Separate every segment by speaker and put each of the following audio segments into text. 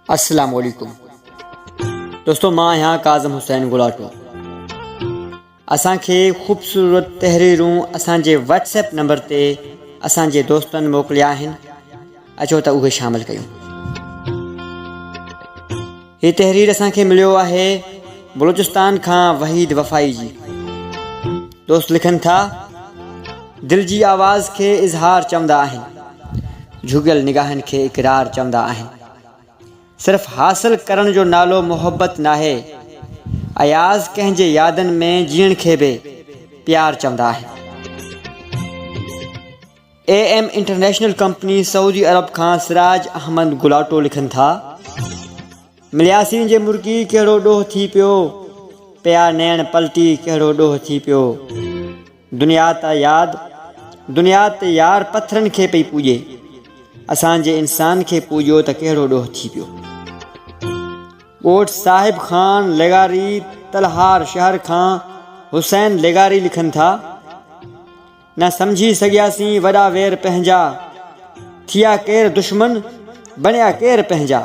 Speaker 1: अस्सलाम वालेकुम दोस्तों, मां यहाँ काज़म हुसैन गुलाटो। असांखे ख़ूबसूरत तहरीरूं असांजे व्हाट्सएप नंबर ते असांजे दोस्तनि मोकिलिया आहिनि। अचो त उहे शामिल कयूं। हीअ तहरीर असांखे मिलियो आहे बलूचिस्तान खां वहीद वफ़ाई जी। दोस्त लिखनि था, दिल जी आवाज़ खे इज़हार चवंदा आहिनि, झुगियल निगाहनि खे इक़रार चवंदा आहिनि। सिर्फ़ हासिल करण जो नालो मोहब्बत नाहे, अयाज़ कंहिंजे यादनि में जीअण खे बि प्यार चवंदा आहिनि। AM इंटरनेशनल कंपनी सऊदी अरब खां सिराज अहमद गुलाटो लिखनि था, मिलियासीं जे मुर्गी कहिड़ो ॾोह थी पियो, पिया नैण पलटी कहिड़ो ॾोह थी पियो। दुनिया ते यार पथरनि खे पई पूॼे, असांजे इंसान खे पूॼियो त कहिड़ो ॾोह थी पियो। ॻोठ साहिब ख़ान लेगारी तलहार शहर खां हुसैन लेगारी लिखनि था, न सम्झी सघियासीं वॾा वेर पंहिंजा, थिया केरु दुश्मन बणिया केरु पंहिंजा।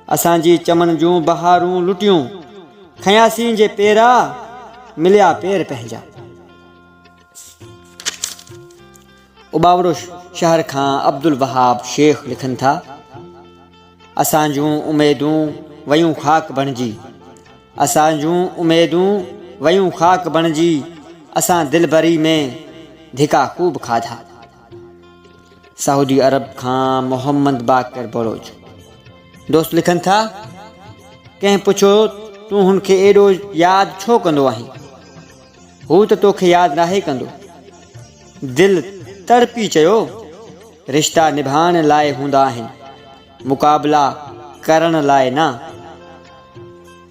Speaker 1: असांजी चमन जूं बहारूं लुटियूं, खयासीं जे पेरा मिलिया पेर पंहिंजा। उबावड़ो शहर खां अब्दुल वहाब शेख लिखनि था, असां जूं उमेदूं वयूं ख़ाक बणिजी, असां जूं उमेदूं वयूं ख़ाक बणिजी, असां दिलबरी में धिका ख़ूब खाधा। सऊदी अरब खां मोहम्मद बाक़िर बलोच। दोस्त लिखनि था, कंहिं पुछो तूं हुनखे एॾो यादि छो कंदो आहीं, हू त तोखे यादि नाहे कंदो। दिलि तड़पी चयो, रिश्ता निभाइण लाइ हूंदा आहिनि, मुक़ाबला करण लाइ न।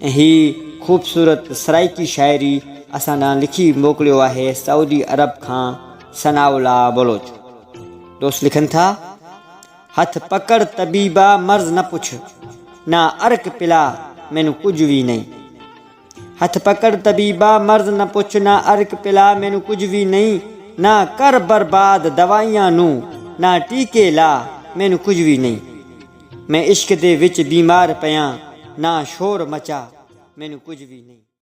Speaker 1: ऐं हीअ ख़ूबसूरत सराइकी शाइरी असां ॾांहुं लिखी मोकिलियो आहे सऊदी अरब खां सनाउला बलोच। दोस्त लिखनि था, हथ पकड़ तबीबा मर्ज़ न पुछ, ना अर्क पिला मैनू कुझु भी नहीं। हथ पकड़ तबीबा मर्ज़ न पुछ, ना अर्क पिला मैनू कुझु भी नहीं। ना कर बर्बाद दवाइयां नू, ना टीके ला मैनू कुझ भी नहीं। मैं इश्क दे विच बीमार पिया, ना शोर मचा मैनू कुझ भी नहीं।